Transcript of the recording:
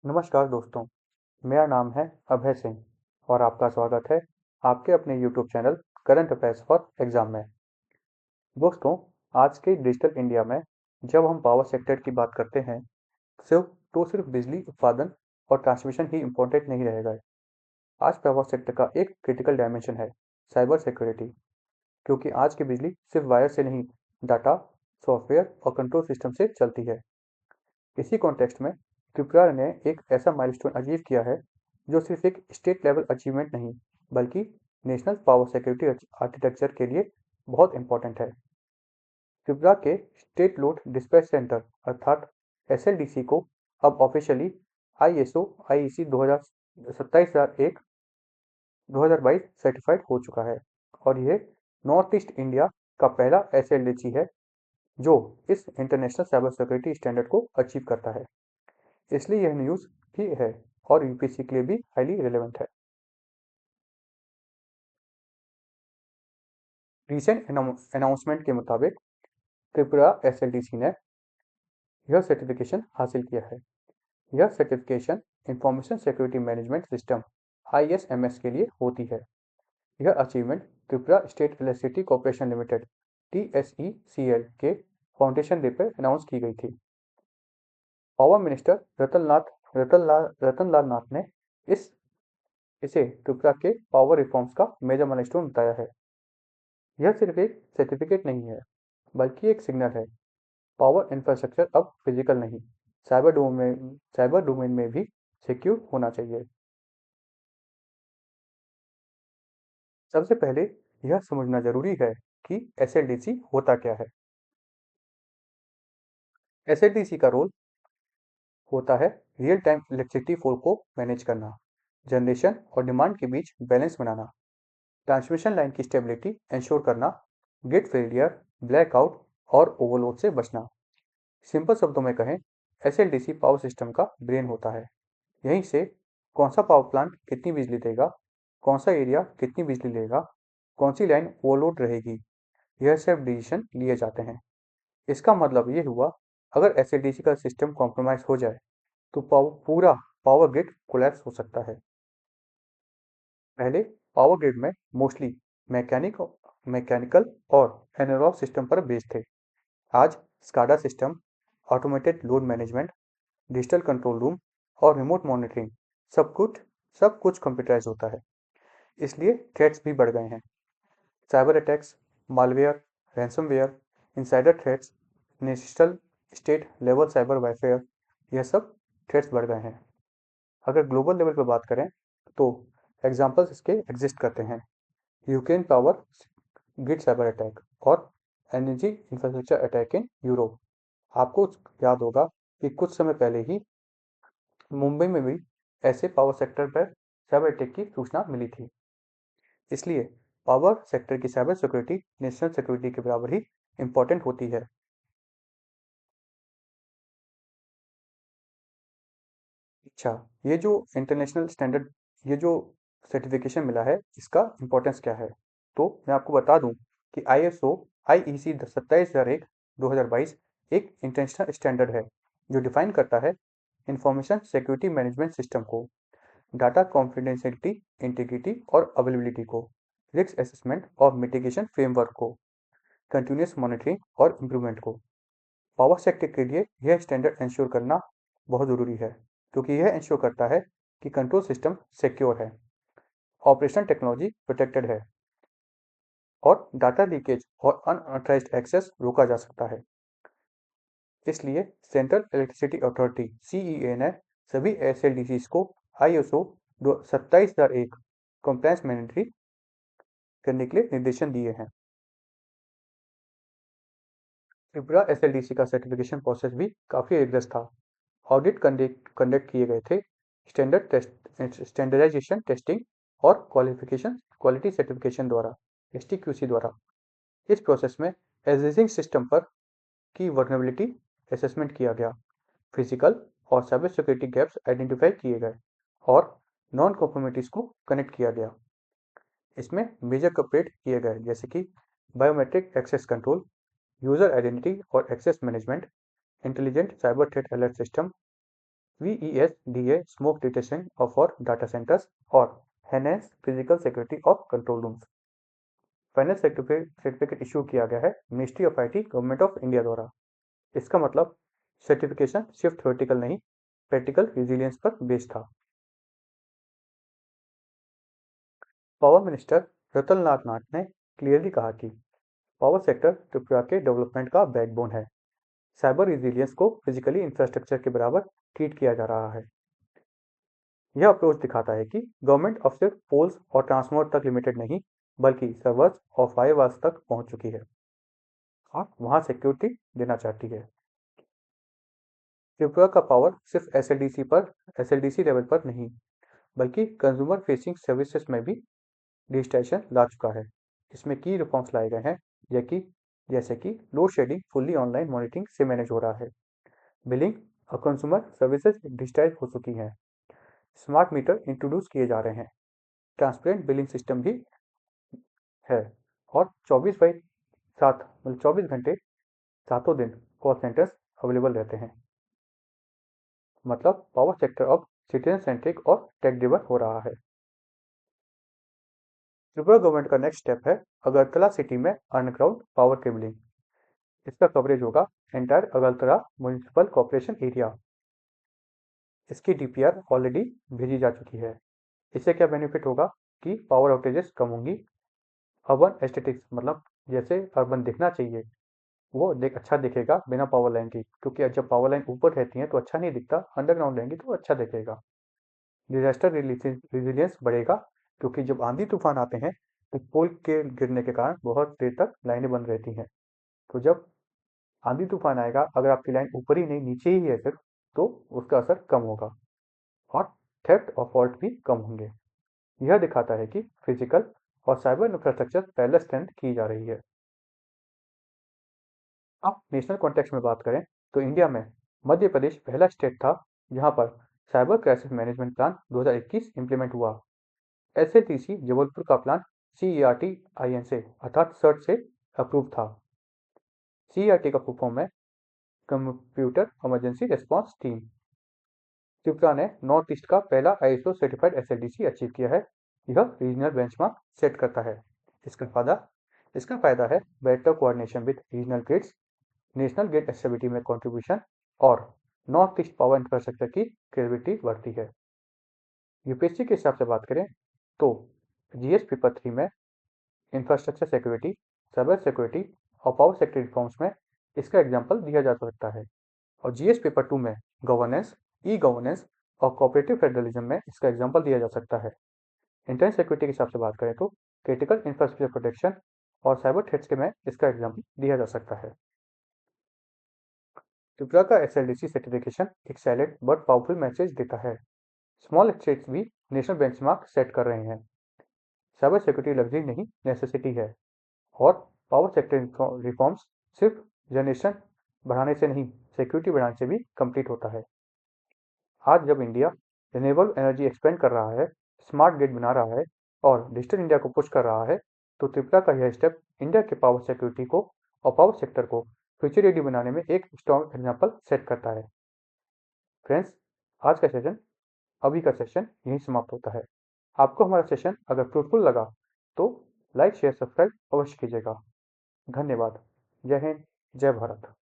नमस्कार दोस्तों, मेरा नाम है अभय सिंह और आपका स्वागत है आपके अपने YouTube channel current affairs for exam में। दोस्तों, आज के डिजिटल इंडिया में जब हम पावर सेक्टर की बात करते हैं, सिर्फ बिजली उत्पादन और ट्रांसमिशन ही इम्पोर्टेंट नहीं रहेगा। आज पावर सेक्टर का एक क्रिटिकल डायमेंशन है साइबर सिक्योरिटी, क्योंकि आज की बिजली सिर्फ वायर से नहीं, डाटा, सॉफ्टवेयर और कंट्रोल सिस्टम से चलती है। इसी कॉन्टेक्स्ट में त्रिपुरा ने एक ऐसा माइलस्टोन अचीव किया है जो सिर्फ एक स्टेट लेवल अचीवमेंट नहीं, बल्कि नेशनल पावर सिक्योरिटी आर्किटेक्चर के लिए बहुत इंपॉर्टेंट है। त्रिपुरा के स्टेट लोड डिस्पैच सेंटर अर्थात एसएलडीसी को अब ऑफिशियली आईएसओ आईईसी 27001 2022 सर्टिफाइड हो चुका है और यह नॉर्थ ईस्ट इंडिया का पहला एसएलडीसी है जो इस इंटरनेशनल साइबर सिक्योरिटी स्टैंडर्ड को अचीव करता है। इसलिए यह न्यूज़ भी है और यूपीएससी के लिए भी हाईली रिलेवेंट है। रिसेंट अनाउंसमेंट के मुताबिक त्रिपुरा एसएलडीसी ने यह सर्टिफिकेशन हासिल किया है। यह certification information security management system ISMS के लिए होती है। यह achievement Tripura state electricity corporation limited TSECL के फाउंडेशन डे पर अनाउंस की गई थी। पावर मिनिस्टर रतनलाल नाथ ने इस इसे त्रिपुरा के पावर रिफॉर्म्स का मेजर माइलस्टोन बताया है। यह सिर्फ एक सर्टिफिकेट नहीं है, बल्कि एक सिग्नल है। पावर इंफ्रास्ट्रक्चर अब फिजिकल नहीं, साइबर डोमेन में भी सिक्योर होना चाहिए। सबसे पहले यह समझना जरूरी है कि एसएलडीसी होता क्या है। एसएलडीसी का रोल होता है रियल टाइम इलेक्ट्रिसिटी फ्लो को मैनेज करना, जनरेशन और डिमांड के बीच बैलेंस बनाना, ट्रांसमिशन लाइन की स्टेबिलिटी इंश्योर करना, ग्रिड फेलियर, ब्लैकआउट और ओवरलोड से बचना। सिंपल शब्दों में कहें, एसएलडीसी पावर सिस्टम का ब्रेन होता है। यहीं से कौन सा पावर प्लांट कितनी बिजली देगा, कौन सा एरिया कितनी बिजली लेगा, कौन सी लाइन ओवरलोड रहेगी, यह सब डिसीजन लिए जाते हैं। इसका मतलब ये हुआ, अगर एसएलडीसी का सिस्टम कॉम्प्रोमाइज हो जाए तो पूरा पावर ग्रिड कोलैप्स हो सकता है। पहले पावर ग्रिड में मोस्टली मैकेनिकल और एनालॉग सिस्टम पर बेस्ड थे। आज SCADA system, automated load management, digital control room और रिमोट मॉनिटरिंग सब कुछ कंप्यूटराइज होता है। इसलिए थ्रेट्स भी बढ़ गए हैं। Cyber attacks, malware, ransomware, insider threats, national state level cyber warfare, यह सब थ्रेट्स बढ़ गए हैं। अगर ग्लोबल लेवल पर बात करें तो एग्जाम्पल्स इसके एग्जिस्ट करते हैं। Ukraine power grid cyber attack और energy infrastructure attack in Europe. आपको याद होगा कि कुछ समय पहले ही मुंबई में भी ऐसे पावर सेक्टर पर साइबर अटैक की सूचना मिली थी। इसलिए पावर सेक्टर की साइबर सिक्योरिटी नेशनल सिक्योरिटी के बराबर ही इंपॉर्टेंट होती है। अच्छा, ये जो इंटरनेशनल स्टैंडर्ड, ये जो सर्टिफिकेशन मिला है, इसका इंपॉर्टेंस क्या है? तो मैं आपको बता दूं कि आईएसओ आईईसी 27001 2022 एक इंटरनेशनल स्टैंडर्ड है जो डिफाइन करता है इंफॉर्मेशन सिक्योरिटी मैनेजमेंट सिस्टम को, डाटा कॉन्फिडेंशियलिटी, इंटीग्रिटी और अवेलेबिलिटी को, रिस्क असेसमेंट और मिटिगेशन फ्रेमवर्क को, कंटिन्यूस मॉनिटरिंग और इम्प्रूवमेंट को। पावर सेक्टर के लिए यह स्टैंडर्ड इंश्योर करना बहुत ज़रूरी है, क्योंकि यह इंश्योर करता है कि कंट्रोल सिस्टम सिक्योर है, ऑपरेशनल टेक्नोलॉजी प्रोटेक्टेड है और डाटा लीकेज और अनऑथराइज्ड एक्सेस रोका जा सकता है। इसलिए सेंट्रल इलेक्ट्रिसिटी अथॉरिटी सीईए ने सभी एसएलडीसीज को आईएसओ 27001 कंप्लायंस मैंडेटरी करने के लिए निर्देशन दिए हैं। त्रिपुरा एसएलडीसी का सर्टिफिकेशन प्रोसेस भी काफ़ी रिगरस था। ऑडिट कंडक्ट किए गए थे, स्टैंडर्डाइजेशन टेस्टिंग और क्वालिटी सर्टिफिकेशन द्वारा, एसटीक्यूसी द्वारा। इस प्रोसेस में एग्जिस्टिंग सिस्टम पर की वर्नेबिलिटी असेसमेंट किया गया, फिजिकल और साइबर सिक्योरिटी गैप्स आइडेंटिफाई किए गए और नॉन कॉन्फॉर्मिटीज को कनेक्ट किया गया। इसमें मेजर कपरेट किए गए, जैसे कि biometric access control, user identity और access management, intelligent cyber threat alert system, VESDA smoke detection for data centres और enhance physical security of control rooms. Final certificate issue किया गया है ministry of IT government of India द्वारा। इसका मतलब certification सिर्फ theoretical नहीं, प्रैक्टिकल रिजिलियंस पर बेस्ड था। पावर मिनिस्टर रतनलाल नाथ ने क्लियरली कहा कि पावर सेक्टर त्रिपुरा के डेवलपमेंट का बैकबोन है। साइबर रिजिलियंस को फिजिकली इंफ्रास्ट्रक्चर के बराबर ट्रीट किया जा रहा है। यह अप्रोच दिखाता है कि गवर्नमेंट अब सिर्फ पोल्स और ट्रांसफार्मर तक लिमिटेड नहीं, बल्कि सर्वर्स और फायरवॉल्स तक पहुंच चुकी है और वहां सिक्योरिटी देना चाहती है। त्रिपुरा का पावर सिर्फ एसएलडीसी लेवल पर नहीं, बल्कि कंज्यूमर फेसिंग सर्विसेज में भी डिजिटाइजेशन ला चुका है। इसमें की रिफॉर्म्स लाए गए हैं, जैसे कि load shedding fully online monitoring से मैनेज हो रहा है। बिलिंग और कंज्यूमर सर्विसेज डिजिटाइज हो चुकी हैं। स्मार्ट मीटर इंट्रोड्यूस किए जा रहे हैं। ट्रांसपेरेंट बिलिंग सिस्टम भी है और 24/7 मतलब 24 घंटे सातों दिन कॉल सेंटर्स अवेलेबल रहते हैं। मतलब पावर सेक्टर अब सिटीजन सेंट्रिक और टेक ड्रिवन हो रहा है। त्रिपुरा गवर्नमेंट का नेक्स्ट स्टेप है अगरतला सिटी में अंडरग्राउंड पावर केबलिंग। इसका कवरेज होगा entire Agartala municipal corporation area. इसकी डीपीआर ऑलरेडी भेजी जा चुकी है। इससे क्या बेनिफिट होगा कि पावर आउटेजेस कम होंगी। अर्बन एस्थेटिक्स मतलब जैसे अर्बन दिखना चाहिए वो अच्छा दिखेगा बिना पावर लाइन के, क्योंकि जब पावर लाइन ऊपर रहती है तो अच्छा नहीं दिखता, अंडरग्राउंड रहेंगी तो अच्छा दिखेगा। डिजास्टर रिजिलियंस बढ़ेगा, क्योंकि जब आंधी तूफान आते हैं तो पोल के गिरने के कारण बहुत देर तक लाइनें बंद रहती हैं। तो जब आंधी तूफान आएगा, अगर आपकी लाइन ऊपर ही नहीं नीचे ही है सिर्फ, तो उसका असर कम होगा और थेफ्ट और फॉल्ट भी कम होंगे। यह दिखाता है कि फिजिकल और साइबर इंफ्रास्ट्रक्चर पैरेलल स्ट्रेंथ की जा रही है। अब नेशनल कॉन्टेक्स्ट में बात करें तो इंडिया में मध्य प्रदेश पहला स्टेट था जहां पर cyber crisis management plan 2021 implement हुआ। एसएटीसी जबलपुर का प्लान सीईआरटी आईएन से अर्थात सर्ट से अप्रूव था। सीईआरटी का फुल फॉर्म है computer emergency response team. Tripura ने नॉर्थ ईस्ट का पहला आईएसओ सर्टिफाइड एसएलडीसी अचीव किया है। यह रीजनल बेंचमार्क सेट करता है। इसका फायदा इसका फायदा है better coordination with regional grids, national grid stability में कंट्रीब्यूशन और नॉर्थ ईस्ट पावर इंफ्रास्ट्रक्चर की क्रेडिबिलिटी बढ़ती है। यूपीएससी के हिसाब से बात करें तो जीएस पेपर 3 में इंफ्रास्ट्रक्चर सिक्योरिटी, साइबर सिक्योरिटी और पावर सेक्टर रिफॉर्म्स में इसका एग्जाम्पल दिया जा सकता है और जीएस पेपर 2 में गवर्नेंस, ई गवर्नेंस और कोऑपरेटिव फेडरलिज्म में इसका एग्जाम्पल दिया जा सकता है। इंटरनेट सिक्योरिटी के हिसाब से बात करें तो क्रिटिकल इंफ्रास्ट्रक्चर प्रोटेक्शन और साइबर थ्रेट्स के में इसका एग्जाम्पल दिया जा सकता है। त्रिपुरा का एसएलडीसी सर्टिफिकेशन एक साइलेंट बट पावरफुल मैसेज देता है। स्मॉल स्टेट्स भी नेशनल बेंचमार्क सेट कर रहे हैं। साइबर सिक्योरिटी लग्जरी नहीं, नेसेसिटी है और पावर सेक्टर रिफॉर्म्स सिर्फ जनरेशन बढ़ाने से नहीं, सिक्योरिटी बढ़ाने से भी कंप्लीट होता है। आज जब इंडिया रिन्यूएबल एनर्जी एक्सपेंड कर रहा है, स्मार्ट ग्रिड बना रहा है और डिजिटल इंडिया को पुश कर रहा है, तो त्रिपुरा का यह स्टेप इंडिया के पावर सिक्योरिटी को और पावर सेक्टर को फ्यूचर रेडी बनाने में एक स्ट्रॉन्ग एग्जाम्पल सेट करता है। फ्रेंड्स, आज का सेशन अभी का सेशन यहीं समाप्त होता है। आपको हमारा सेशन अगर फ्रूटफुल लगा तो लाइक शेयर सब्सक्राइब अवश्य कीजिएगा। धन्यवाद। जय हिंद, जय भारत।